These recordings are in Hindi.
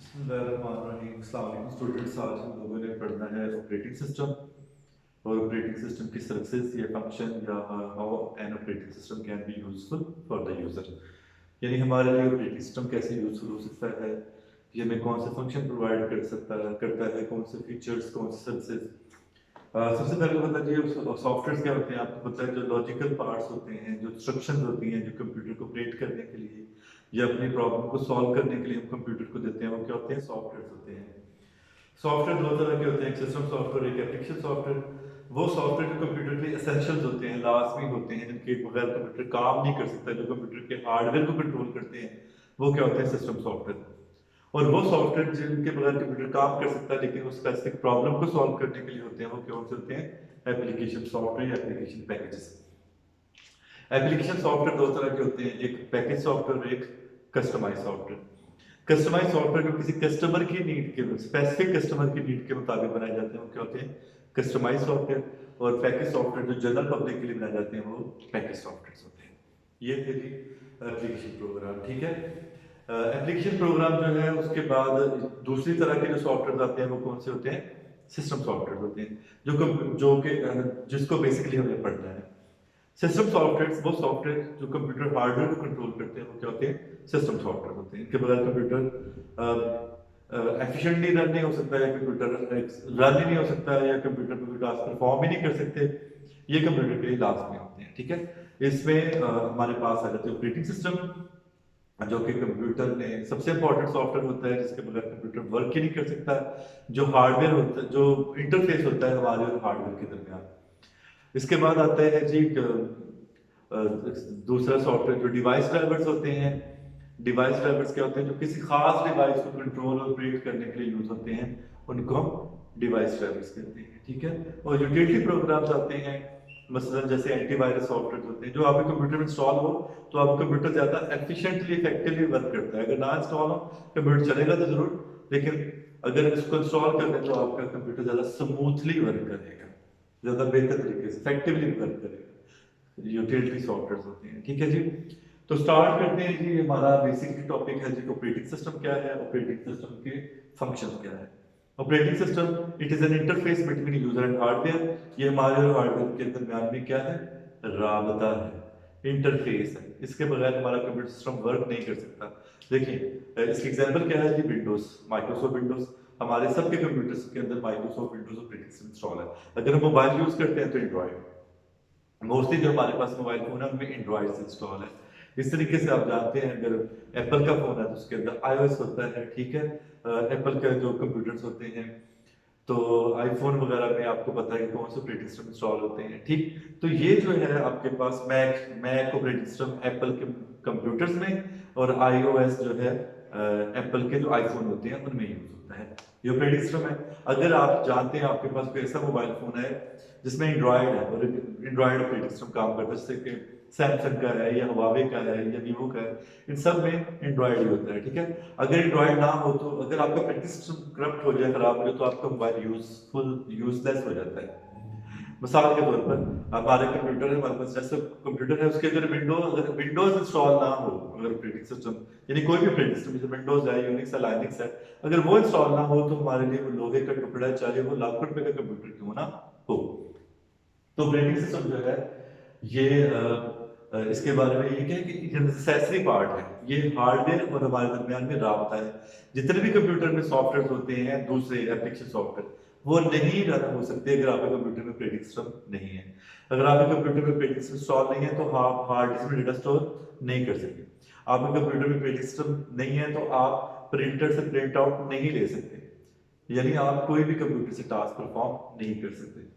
स्टूडेंट्स, आज हम लोगों ने पढ़ना है ऑपरेटिंग सिस्टम और ऑपरेटिंग सिस्टम की सर्विसेज या फंक्शन या how an operating system can be useful for the user. यानी हमारे लिए ऑपरेटिंग सिस्टम कैसे यूजफुल हो सकता है, ये हमें कौन से फंक्शन प्रोवाइड कर सकता है करता है, कौन से फीचर्स, कौन से सर्विसेज। सबसे पहले बता दीजिए सॉफ्टवेयर क्या होते हैं। आपको पता है जो लॉजिकल पार्ट्स होते हैं, जो इंस्ट्रक्शंस होती हैं, जो कंप्यूटर को ऑपरेट करने के लिए या अपनी प्रॉब्लम को सॉल्व करने के लिए हम कंप्यूटर को देते हैं, वो क्या होते हैं? सॉफ्टवेयर होते हैं। सॉफ्टवेयर दो तरह के होते हैं, एक सिस्टम सॉफ्टवेयर, एक एप्लीकेशन सॉफ्टवेयर। वो सॉफ्टवेयर जो कंप्यूटर के एसेंशियल्स होते हैं, लाजमी होते हैं, जिनके बगैर कंप्यूटर काम नहीं कर सकता, जो कंप्यूटर के हार्डवेयर को कंट्रोल करते हैं, वो क्या होते हैं? System software. और वो सॉफ्टवेयर जिनके बगैर कंप्यूटर काम कर सकता है लेकिन उस स्पेसिफिक प्रॉब्लम को सॉल्व करने के लिए होते हैं, वो कौन से होते हैं? एप्लीकेशन सॉफ्टवेयर या एप्लीकेशन पैकेजेस। एप्लीकेशन सॉफ्टवेयर दो तरह के होते हैं, एक पैकेज सॉफ्टवेयर, एक कस्टमाइज सॉफ्टवेयर। कस्टमाइज सॉफ्टवेयर जो किसी कस्टमर की नीड के, स्पेसिफिक कस्टमर की नीड के मुताबिक बनाए जाते हैं, वो क्या होते हैं? Customise software. और पैकेज सॉफ्टवेयर जो जनरल पब्लिक के लिए बनाए जाते हैं, वो पैकेज सॉफ्टवेयर होते हैं। ये थे जी एप्लीकेशन प्रोग्राम, ठीक है। एप्लीकेशन प्रोग्राम जो है उसके बाद दूसरी तरह के जो सॉफ्टवेयर आते हैं, वो कौन से होते हैं? सिस्टम सॉफ्टवेयर होते हैं, जो कि जिसको बेसिकली हमें पढ़ना है। सिस्टम सॉफ्टवेयर वो सॉफ्टवेयर जो कंप्यूटर हार्डवेयर को कंट्रोल करते हैं, वो क्या होते हैं? सिस्टम सॉफ्टवेयर होते हैं। इनके बगैर कंप्यूटर एफिशिएंटली रन नहीं हो सकता, या कंप्यूटर रन ही नहीं हो सकता, या कंप्यूटर कोई टास्क परफॉर्म ही नहीं कर सकते। ये कंप्यूटर के लिए लाजमी होते हैं, ठीक है। इसमें हमारे पास आ जाते हैं ऑपरेटिंग सिस्टम, जो कि कंप्यूटर में सबसे इंपॉर्टेंट सॉफ्टवेयर होता है, जिसके बगैर कंप्यूटर वर्क ही नहीं कर सकता। जो हार्डवेयर होता है, जो इंटरफेस होता है हमारे और हार्डवेयर के दरमियान। इसके बाद आता है जी दूसरा सॉफ्टवेयर, जो डिवाइस ड्राइवर्स होते हैं। डिवाइस ड्राइवर्स क्या होते हैं? जो किसी खास डिवाइस को कंट्रोल और ऑपरेट करने के लिए यूज होते हैं, उनको हम डिवाइस ड्राइवर्स कहते हैं, ठीक है। और यूटिलिटी प्रोग्राम्स आते हैं, मसलन जैसे एंटीवायरस सॉफ्टवेयर होते हैं, जो आपके कंप्यूटर में इंस्टॉल हो तो आपका कंप्यूटर ज्यादा एफिशिएंटली इफेक्टिवली वर्क करता है। अगर ना इंस्टॉल हो, कंप्यूटर चलेगा तो जरूर, लेकिन अगर इसको इंस्टॉल कर दें तो आपका कंप्यूटर ज्यादा स्मूथली वर्क करेगा, ज्यादा बेहतर तरीके से इफेक्टिवली वर्क करेगा। यूटिलिटी सॉफ्टवेयर होते हैं, ठीक है जी। तो स्टार्ट करते हैं जी। हमारा बेसिक टॉपिक है जी ऑपरेटिंग सिस्टम क्या है, ऑपरेटिंग सिस्टम के फंक्शन क्या है। Operating system it is an interface between user and hardware. ये हमारे और हार्डवेयर के दरमियान में क्या है? राबता है, इंटरफेस है। इसके बगैर हमारा कंप्यूटर सिस्टम वर्क नहीं कर सकता। देखिए इसकी एग्जांपल क्या है जी? Windows, Microsoft Windows. हमारे सबके कंप्यूटर्स के अंदर Microsoft Windows operating system install है। अगर हम मोबाइल यूज करते हैं तो एंड्रॉइड, मोस्टली जो हमारे पास मोबाइल फोन है उनमें एंड्रॉइड से इंस्टॉल है। इस तरीके से आप जानते हैं, अगर एप्पल का फोन है तो उसके अंदर आईओएस होता है, ठीक है। एप्पल के जो कंप्यूटर्स होते हैं, तो आईफोन वगैरह में आपको पता है कि कौन से ऑपरेटिंग सिस्टम इंस्टॉल होते हैं, ठीक। तो ये जो है आपके पास Mac Mac operating system Apple के कंप्यूटर्स में, और आईओएस जो है एप्पल के जो आईफोन होते हैं उनमें यूज होता है। ये ऑपरेटिंग सिस्टम है। अगर आप जानते हैं आपके पास कोई ऐसा मोबाइल फोन है जिसमें एंड्रॉइड है और एंड्रॉइड ऑपरेटिंग सिस्टम काम करता है, जैसे कि सैमसंग का है या हुआवे का है या वीवो का है, इन सब में एंड्रॉइड ही होता है, ठीक है। अगर एंड्रॉइड ना हो तो, अगर आपका ऑपरेटिंग सिस्टम करप्ट हो जाए, खराब हो जाए, तो आपका मोबाइल यूजलेस हो जाता है। मिसाल के तौर पर हमारे कंप्यूटर है, हमारे पास जैसे कंप्यूटर है, उसके अगर विंडोज इंस्टॉल ना हो, अगर ऑपरेटिंग सिस्टम यानी कोई भी ऑपरेटिंग सिस्टम जैसे विंडोज है, यूनिक्स है, लाइनक्स है, अगर वो इंस्टॉल ना हो तो हमारे लिए वो लोहे का टुकड़ा है, चाहे वो लाखों रुपए का कंप्यूटर क्यों ना हो। तो ऑपरेटिंग सिस्टम जो है ये इसके बारे में ये क्या है कि नेसेसरी पार्ट है, ये हार्डवेयर और हमारे दरमियान में राबता है। जितने भी कंप्यूटर में सॉफ्टवेयर होते हैं, दूसरे एप्लीकेशन सॉफ्टवेयर, वो नहीं रन हो सकते अगर आपके कंप्यूटर में ऑपरेटिंग सिस्टम नहीं है। अगर आपके कंप्यूटर में ऑपरेटिंग सिस्टम इंस्टॉल नहीं है तो आप हार्ड डिस्क में डेटा स्टोर नहीं कर सकते। आपके कंप्यूटर में ऑपरेटिंग सिस्टम नहीं है तो आप प्रिंटर से प्रिंट आउट नहीं ले सकते, यानी आप कोई भी कंप्यूटर से टास्क परफॉर्म नहीं कर सकते।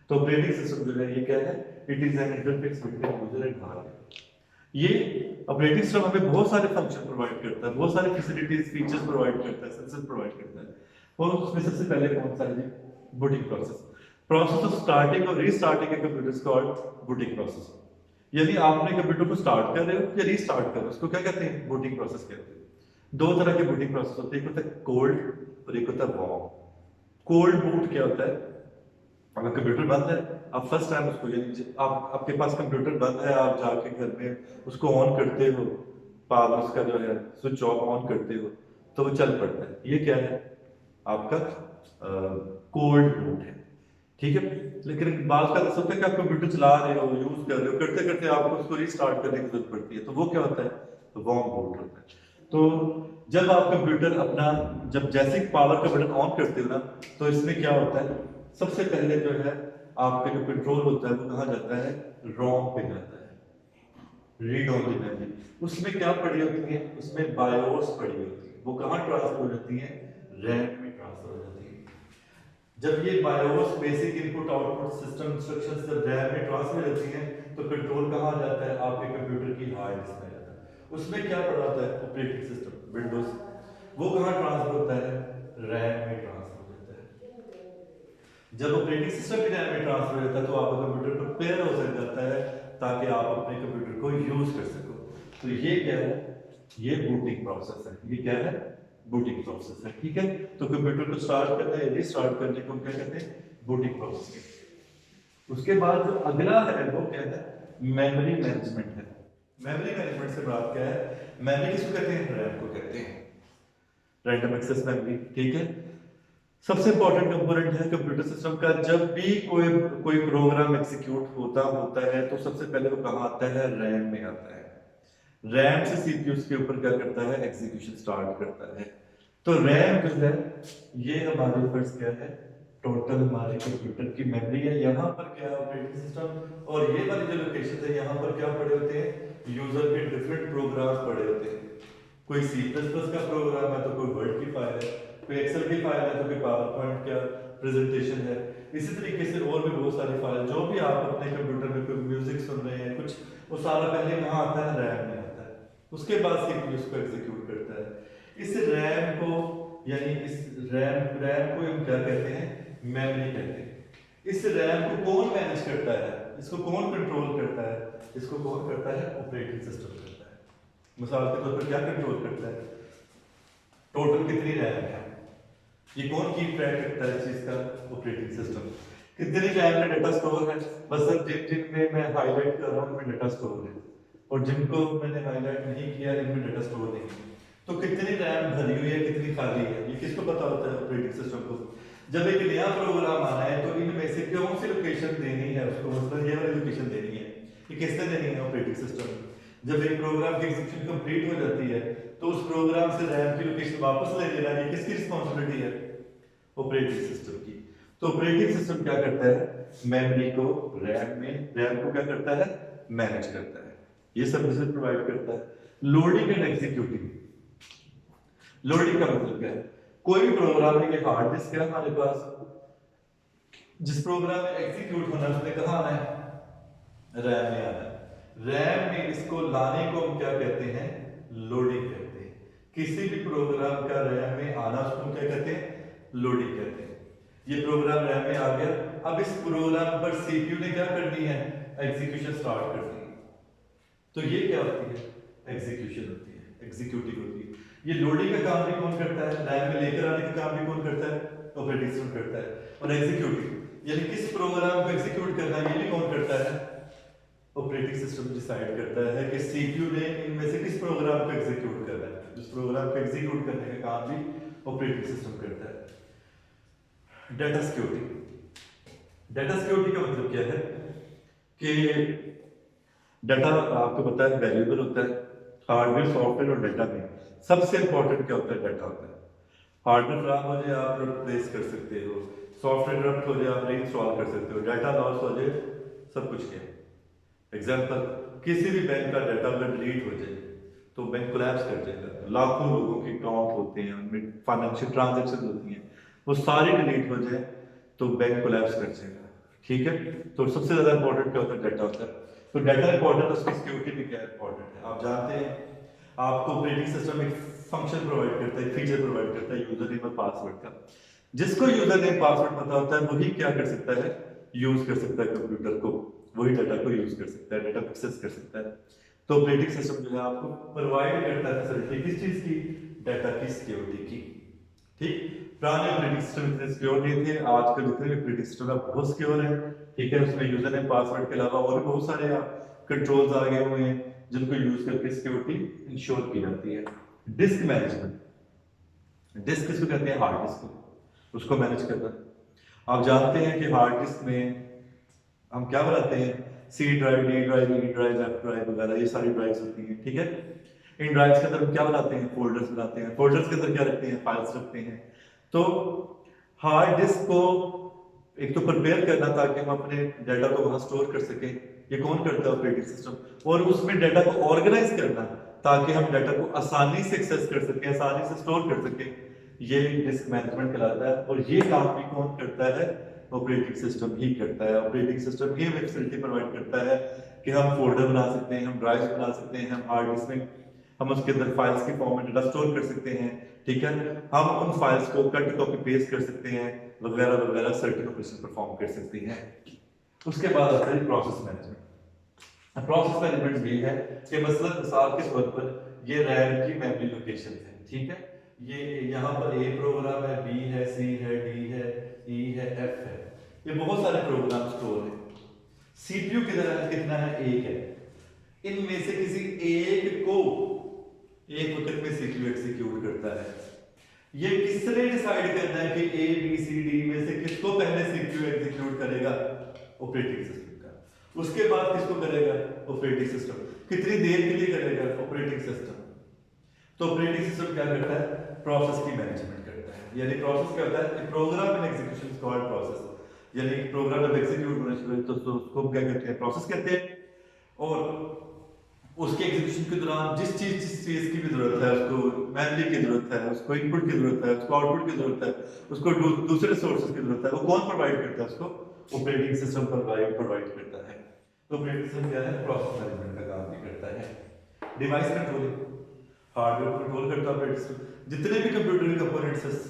तो ऑपरेटिंग सिस्टम जो है ये क्या है? It is an interface between user and hardware. ये ऑपरेटिंग सिस्टम हमें बहुत सारे फंक्शन प्रोवाइड करता है, बहुत सारे फैसिलिटीज, फीचर्स प्रोवाइड करता है, सर्विसेज प्रोवाइड करता है। और उसमें सबसे पहले कौन सा है? Booting process. Process of starting और restarting a computer called booting process. यदि आपने कंप्यूटर को स्टार्ट कर रहे हो या रीस्टार्ट कर रहे हो, उसको क्या कहते हैं? बूटिंग प्रोसेस कहते हैं। दो तरह के बूटिंग प्रोसेस होते हैं, एक होता है कोल्ड और एक होता है वार्म। कोल्ड बूट क्या होता है? अगर कंप्यूटर बंद है, आप फर्स्ट टाइम उसको, यानी आप आपके पास कंप्यूटर बंद है, आप जाके घर में उसको ऑन करते हो, पावर उसका जो है स्विच ऑफ ऑन करते हो, तो वो चल पड़ता है। ये क्या है? आपका कोल्ड बूट है, ठीक है। लेकिन बात का ऐसा होता है कि आप कंप्यूटर चला रहे हो, यूज कर रहे हो, करते करते आपको उसको रिस्टार्ट करने की जरूरत पड़ती है, तो वो क्या होता है? तो वार्म बूट होता है। तो जब आप कंप्यूटर अपना जब जैसे पावर का बटन ऑन करते हो ना, तो इसमें क्या होता है? सबसे पहले जो है आपका जो कंट्रोल होता है वो कहाँ जाता है? रोम पे जाता है, रीड ओनली मेमोरी। उसमें क्या पड़ी होती है? उसमें बायोस पड़ी होती है। वो कहाँ ट्रांसफर हो जाती है? रैम में ट्रांसफर हो जाती है। जब ये BIOS basic input output system instructions जब रैम में ट्रांसफर होती हैं, तो कंट्रोल कहाँ जाता है? आपके कंप्यूटर की हार्ड डिस्क में जाता है। उसमें क्या पड़ा होता है? Operating system Windows. वो कहाँ ट्रांसफर होता है? रैम में ट्रांसफर हो जाता है। जब ऑपरेटिंग सिस्टम भी रैम में ट्रांसफर होता है, तो आपका कंप्यूटर प्रिपेयर हो सक जाता है ताकि आप अपने कंप्यूटर को यूज कर सको। तो ये क्या है? ये बूटिंग प्रोसेस है। ये क्या है? बूटिंग प्रोसेस है, ठीक है। तो कंप्यूटर को स्टार्ट करना है, रिस्टार्ट करने को हम क्या कहते हैं? Booting process. उसके बाद जो अगला है वो क्या है? मेमोरी मैनेजमेंट है। मेमोरी मैनेजमेंट से बात क्या है? मेमोरी किसको कहते हैं? रैम को कहते हैं, रैंडम एक्सेस मेमोरी, ठीक है। सबसे इंपॉर्टेंट कंपोनेंट है कंप्यूटर सिस्टम का। जब भी कोई कोई प्रोग्राम एग्जीक्यूट होता है तो सबसे पहले वो कहाँ आता है? रैम में आता है। रैम से सीपीयू के ऊपर क्या करता है? एग्जीक्यूशन स्टार्ट करता है। तो रैम जो है ये हमारे पास क्या है? टोटल हमारे कंप्यूटर की मेमोरी है। यहाँ पर क्या है? Operating system. और ये वाली जो लोकेशन है यहाँ पर क्या पड़े होते हैं? यूजर के डिफरेंट प्रोग्राम पड़े होते हैं। कोई C++ का प्रोग्राम है तो कोई वर्ड की फाइल है, कोई एक्सेल की फाइल है तो कोई पावर पॉइंट का प्रेजेंटेशन है। इसी तरीके से और भी बहुत सारी फाइल, जो भी आप अपने कंप्यूटर में कोई म्यूजिक सुन रहे हैं कुछ, वो सारा पहले कहाँ आता है? रैम में आता है। उसके बाद सीपीयू उसको एग्जीक्यूट करता है। इस रैम को यानी इस रैम को हम क्या कहते हैं? मेमोरी कहते हैं। इस रैम को कौन मैनेज करता है? इसको कौन कंट्रोल करता है? इसको कौन करता है? ऑपरेटिंग सिस्टम करता है। मिसाल के तौर पर क्या कंट्रोल करता है? टोटल कितनी रैम है, ये कौन कीप ट्रैक करता है इस चीज का? Operating system. कितनी रैम में डाटा स्टोर है? बस सर जिन में मैं हाईलाइट कर रहा हूं उनमें डाटा स्टोर है, और जिनको मैंने हाईलाइट नहीं किया इनमें डाटा स्टोर नहीं है। तो कितनी रैम भरी हुई है, कितनी खाली है, ये किसको पता होता है? ऑपरेटिंग सिस्टम को। जब एक नया प्रोग्राम आना है तो इनमें से कौन सी लोकेशन देनी है उसको, मतलब ये वाली लोकेशन देनी है, ये किसने देनी है? Operating system. जब एक प्रोग्राम की एग्जीक्यूशन कंप्लीट हो जाती है तो उस प्रोग्राम से रैम की लोकेशन वापस ले लेना, ये किसकी रिस्पांसिबिलिटी है? ऑपरेटिंग सिस्टम की। तो ऑपरेटिंग सिस्टम क्या करता है? मेमोरी को रैम को क्या करता है? मैनेज करता है। ये सर्विसेज प्रोवाइड करता है। Loading and executing. लोडिंग का मतलब क्या है? कोई भी प्रोग्राम है, हार्ड डिस्क है हमारे पास, जिस प्रोग्राम में एग्जीक्यूट होना है उसने कहाँ आना है? रैम में आना है। रैम में इसको लाने को हम क्या कहते हैं? लोडिंग कहते हैं। किसी भी प्रोग्राम का रैम में आना उसको क्या कहते हैं? लोडिंग कहते हैं। ये प्रोग्राम रैम में आ गया, अब इस प्रोग्राम पर सीपीयू ने क्या करनी है? एग्जीक्यूशन स्टार्ट करनी है। तो ये क्या होती है? एग्जीक्यूशन होती है, एग्जीक्यूटिंग होती है। ये लोडिंग का काम भी कौन करता है? रैम में लेकर आने का काम भी कौन करता है? ऑपरेटिंग सिस्टम करता है। और एग्जीक्यूटिंग यानी किस प्रोग्राम को एग्जीक्यूट करना है, ये भी कौन करता है? ऑपरेटिंग सिस्टम डिसाइड करता है कि सीपीयू ने इनमें से किस प्रोग्राम को एग्जीक्यूट करना है। उस प्रोग्राम को एग्जीक्यूट करने का काम भी ऑपरेटिंग सिस्टम करता है। Data security. डाटा सिक्योरिटी का मतलब क्या है कि डाटा आपको पता है वैल्यूएबल होता है। हार्डवेयर, सॉफ्टवेयर और डाटा में सबसे इंपॉर्टेंट क्या होता है? डाटा होता है। हार्डवेयर खराब हो जाए आप रिप्लेस कर सकते हो, सॉफ्टवेयर करप्ट हो जाए आप रीइंस्टॉल कर सकते हो, डाटा लॉस हो जाए सब कुछ क्या है। एग्जाम्पल, किसी भी बैंक का डाटा अगर डिलीट हो जाए तो बैंक कोलैप्स कर जाएगा। लाखों लोगों के अकाउंट होते हैं, उनमें फाइनेंशियल ट्रांजैक्शन होती हैं, वो सारी डिलीट हो जाए तो बैंक कोलैप्स कर जाएगा, ठीक है। तो सबसे ज्यादा इंपॉर्टेंट क्या होता है? डाटा होता है। तो डाटा इंपॉर्टेंट, उसकी सिक्योरिटी भी क्या इंपॉर्टेंट है। आप जानते हैं आपको ऑपरेटिंग सिस्टम एक फंक्शन प्रोवाइड करता है, फीचर प्रोवाइड करता है यूजर नेम और पासवर्ड का। जिसको यूजर नेम पासवर्ड पता होता है वही क्या कर सकता है? यूज कर सकता है कंप्यूटर को, वही डाटा को यूज कर सकता है, डाटा एक्सेस कर सकता है। तो ऑपरेटिंग सिस्टम जो है आपको प्रोवाइड करता है फैसिलिटी किस चीज की? डाटा की सिक्योरिटी की, ठीक। पुराने ऑपरेटिंग सिस्टम इतने सिक्योर नहीं थे, आजकल जितने भी ऑपरेटिंग सिस्टम है बहुत सिक्योर है, ठीक है। उसमें यूजर नेम पासवर्ड के अलावा और भी बहुत सारे कंट्रोल्स आ गए हुए हैं जिनको यूज करके सिक्योरिटी इंश्योर की जाती है। Disc management. डिस्क किसको कहते हैं? हार्ड डिस्क को, उसको मैनेज करना। आप जानते हैं कि हार्ड डिस्क में हम क्या बनाते हैं? C drive, D drive, E drive, F drive वगैरह, ये सारी ड्राइव्स होती हैं, ठीक है। इन ड्राइव्स के अंदर हम क्या बनाते हैं? फोल्डर्स बनाते हैं। फोल्डर्स के अंदर क्या रखते हैं? फाइल्स रखते हैं। तो हार्ड डिस्क को एक तो प्रिपेयर करना ताकि हम अपने डाटा को वहां स्टोर कर सकें, ये कौन करता है? Operating system. और उसमें डाटा को ऑर्गेनाइज करना ताकि हम डाटा को आसानी से एक्सेस कर सकें, आसानी से स्टोर कर सकें, ये डिस्क मैनेजमेंट कहलाता है। और ये काम भी कौन करता है? ऑपरेटिंग सिस्टम ही करता है। ऑपरेटिंग सिस्टम ही हमें फैसिलिटी प्रोवाइड करता है कि हम फोल्डर बना सकते हैं, हम ड्राइव्स बना सकते हैं, हम हार्ड डिस्क में हम उसके अंदर फाइल्स के फॉर्म में डाटा स्टोर कर सकते हैं, ठीक है। हम उन फाइल्स को कट कॉपी पेस्ट कर सकते हैं वगैरह वगैरह, सर्टेन ऑपरेशन परफॉर्म कर सकते हैं। उसके बाद आता है प्रोसेस मैनेजमेंट। प्रोसेस मैनेजमेंट ये है कि मसलन मिसाल के तौर पर ये रैम की मेमोरी लोकेशन है, ठीक है। ये यहाँ पर ए प्रोग्राम है, बी है, सी है, डी है, ई है, एफ है, ये बहुत सारे प्रोग्राम स्टोर है। सीपीयू कितना है? एक है। इनमें से किसी एक को एक वक्त में सीपीयू एग्जीक्यूट करता है। ये किसने डिसाइड करना है कि ए बी सी डी में से किसको पहले सीपीयू एग्जीक्यूट करेगा? ऑपरेटिंग सिस्टम का। उसके बाद किसको करेगा? Operating system. कितनी देर के लिए करेगा? Operating system. तो ऑपरेटिंग सिस्टम क्या करता है? प्रोसेस की मैनेजमेंट करता है। यानी प्रोसेस क्या होता है? Program in execution is called process. यानी प्रोग्राम जब एग्जीक्यूट होना शुरू तो उसको क्या कहते हैं? प्रोसेस कहते हैं। और उसके एग्जीक्यूशन के दौरान जिस चीज की भी जरूरत है, उसको मेमोरी की जरूरत है, उसको इनपुट की जरूरत है, उसको आउटपुट की जरूरत है, उसको दूसरे सोर्सेज की जरूरत है, वो कौन प्रोवाइड करता है? उसको ऑपरेटिंग सिस्टम प्रोवाइड करता है। तो ऑपरेटिंग सिस्टम क्या है? प्रोसेस मैनेजमेंट का काम भी करता है। डिवाइस कंट्रोलिंग, हार्डवेयर कंट्रोल करता है ऑपरेटिंग सिस्टम। जितने भी कंप्यूटर के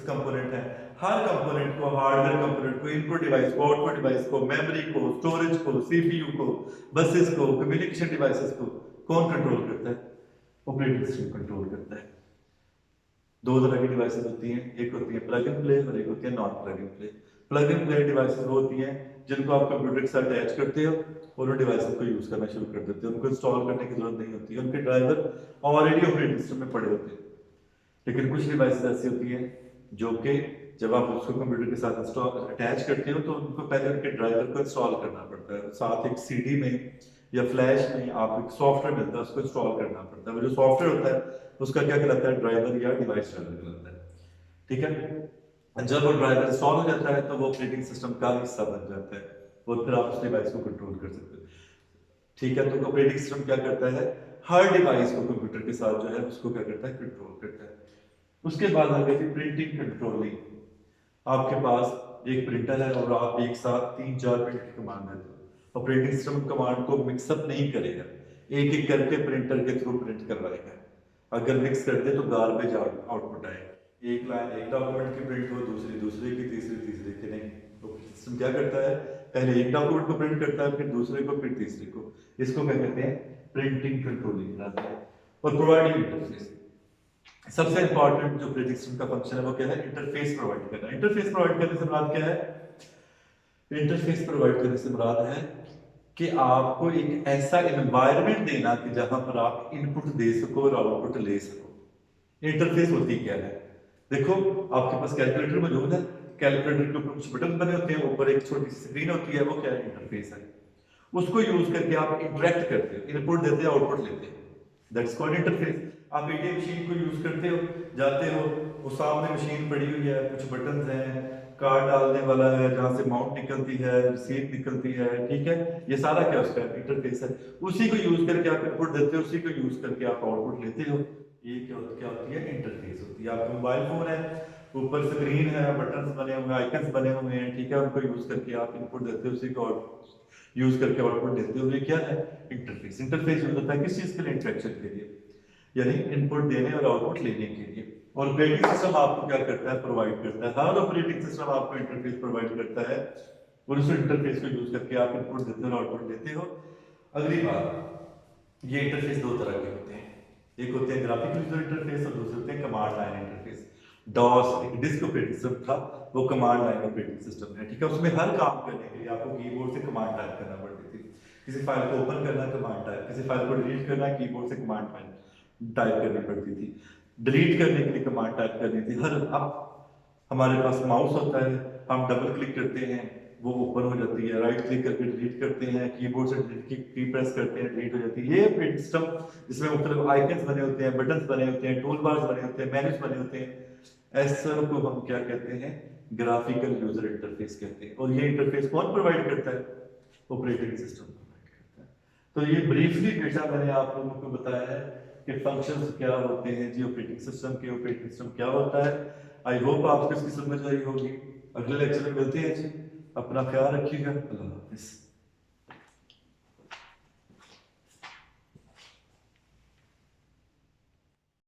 कंपोनेंट हैं, हर कंपोनेंट को, हार्डवेयर कंपोनेंट को, इनपुट डिवाइस को, आउटपुट डिवाइस को, मेमोरी को, स्टोरेज को, सीपीयू को, बसेस को, कम्युनिकेशन डिवाइसेस को कौन कंट्रोल करता है? ऑपरेटिंग सिस्टम कंट्रोल करता है। दो तरह की डिवाइसेस होती हैं, एक होती है प्लग एंड प्ले और एक होती है non plug and play. Plug and play devices वो होती हैं जिनको आप कंप्यूटर के साथ अटैच करते हो और उन डिवाइसेस को यूज करना शुरू कर देते हो। उनको इंस्टॉल करने की जरूरत नहीं होती, उनके ड्राइवर ऑलरेडी ऑपरेटिंग सिस्टम में पड़े होते हैं। लेकिन कुछ डिवाइसेस ऐसी होती हैं जो कि जब आप उसको कंप्यूटर के साथ इंस्टॉल अटैच करते हो तो उनको पहले उनके ड्राइवर को इंस्टॉल करना पड़ता है। साथ एक सीडी में या फ्लैश में आप एक सॉफ्टवेयर मिलता है, उसको इंस्टॉल करना पड़ता है। वो जो सॉफ्टवेयर होता है उसका क्या कहलाता है? ड्राइवर या डिवाइस ड्राइवर कहलाता है, ठीक है। जब वो ड्राइवर इंस्टॉल हो जाता है तो वो ऑपरेटिंग सिस्टम का हिस्सा बन जाता है और फिर आप उस डिवाइस को कंट्रोल कर सकते हो, ठीक है। तो ऑपरेटिंग सिस्टम क्या करता है? हर डिवाइस को कंप्यूटर के साथ जो है उसको क्या करता है? कंट्रोल करता है। उसके बाद आ गई प्रिंटिंग कंट्रोलिंग। आपके पास एक प्रिंटर है और आप एक साथ 3-4 प्रिंट की कमांड देते हो। ऑपरेटिंग सिस्टम कमांड को मिक्सअप नहीं करेगा, एक एक करके प्रिंटर के थ्रू प्रिंट करवाएगा। अगर मिक्स कर दे तो गार्बेज आउटपुट आएगा। एक लाइन एक डॉक्यूमेंट की प्रिंट हो, दूसरी दूसरे की, तीसरे की नहीं। ऑपरेटिंग सिस्टम क्या करता है? पहले एक डॉक्यूमेंट को प्रिंट करता है, फिर दूसरे को, फिर तीसरे को। इसको क्या कहते हैं? Printing controlling. और प्रोवाइडिंग इंटरफेस, सबसे इंपॉर्टेंट जो ऑपरेटिंग सिस्टम का फंक्शन है वो क्या है? इंटरफेस प्रोवाइड करना। इंटरफेस प्रोवाइड करने से मुराद क्या है? इंटरफेस प्रोवाइड करने से मुराद है कि आपको एक ऐसा एनवायरनमेंट देना कि जहां पर आप इनपुट दे सको और आउटपुट ले सको। इंटरफेस होती क्या है? देखो, आपके पास कैलकुलेटर मौजूद है, कैलकुलेटर के ऊपर कुछ बटन बने होते हैं, ऊपर एक छोटी सी स्क्रीन होती है, वो क्या है? इंटरफेस है। उसको यूज करके आप इंटरेक्ट करते हो, इनपुट देते हो, आउटपुट लेते हो, दैट्स कॉल्ड इंटरफेस। आप एटीएम मशीन को यूज करते हो, जाते हो, वो सामने मशीन पड़ी हुई है, कुछ बटन हैं, कार्ड डालने वाला है, जहां से अमाउंट निकलती है, रिसीट निकलती है, ठीक है। ये सारा क्या उसका इंटरफेस है। उसी को यूज करके आप इनपुट देते हो, उसी को यूज करके आप आउटपुट लेते हो। ये क्या होती है? इंटरफेस होती है। आपका मोबाइल फोन है, ऊपर स्क्रीन है, बटन बने हुए हैं, आइकन्स बने हुए हैं, ठीक है। उनको यूज करके आप इनपुट देते हो, उसी को यूज करके आउटपुट देते हो। ये क्या है? इंटरफेस। इंटरफेस यूज होता है किस चीज के लिए? इंटरेक्शन के लिए, यानी इनपुट देने और आउटपुट लेने के लिए। और ऑपरेटिंग सिस्टम आपको क्या करता है? प्रोवाइड करता है। हर ऑपरेटिंग सिस्टम आपको इंटरफेस प्रोवाइड करता है और उस इंटरफेस को यूज करके आप इनपुट देते हो और आउटपुट देते हो। अगली बात, ये इंटरफेस दो तरह के होते हैं, एक होते हैं ग्राफिकल यूजर इंटरफेस और दूसरे होते हैं कमांड लाइन इंटरफेस। डॉस एक डिस्क ऑपरेटिंग सिस्टम था, वो कमांड लाइन ऑपरेटिंग सिस्टम है, ठीक है। उसमें हर काम करने के लिए आपको कीबोर्ड से कमांड टाइप करना पड़ती थी। किसी फाइल को ओपन करना, कमांड टाइप, किसी फाइल को डिलीट करना, कीबोर्ड से कमांड टाइप करनी पड़ती थी। डिलीट करने के लिए कमांड टाइप करनी थी। हर अब हमारे पास माउस होता है, हम डबल क्लिक करते हैं वो ओपन हो जाती है, राइट क्लिक करके डिलीट करते हैं, कीबोर्ड से डिलीट की प्रेस करते हैं डिलीट हो जाती है। ये ऑपरेटिंग सिस्टम जिसमें मुख्तलिफ आइकन्स बने होते हैं, बटन्स बने होते हैं, टूल बार्स बने होते हैं, मेन्यूज बने होते हैं, ऐसा को हम क्या कहते हैं, ग्राफिकल यूजर इंटरफेस कहते हैं। और ये इंटरफेस कौन प्रोवाइड करता है? ऑपरेटिंग सिस्टम प्रोवाइड करता है। तो ये ब्रीफली बेटा मैंने आप लोगों को बताया है कि फंक्शंस क्या होते हैं जी ऑपरेटिंग सिस्टम के, ऑपरेटिंग सिस्टम क्या होता है। आई होप आपको इसकी समझ आई होगी। अगले लेक्चर में मिलते हैं जी, अपना ख्याल रखिएगा, अल्लाह हाफिज़।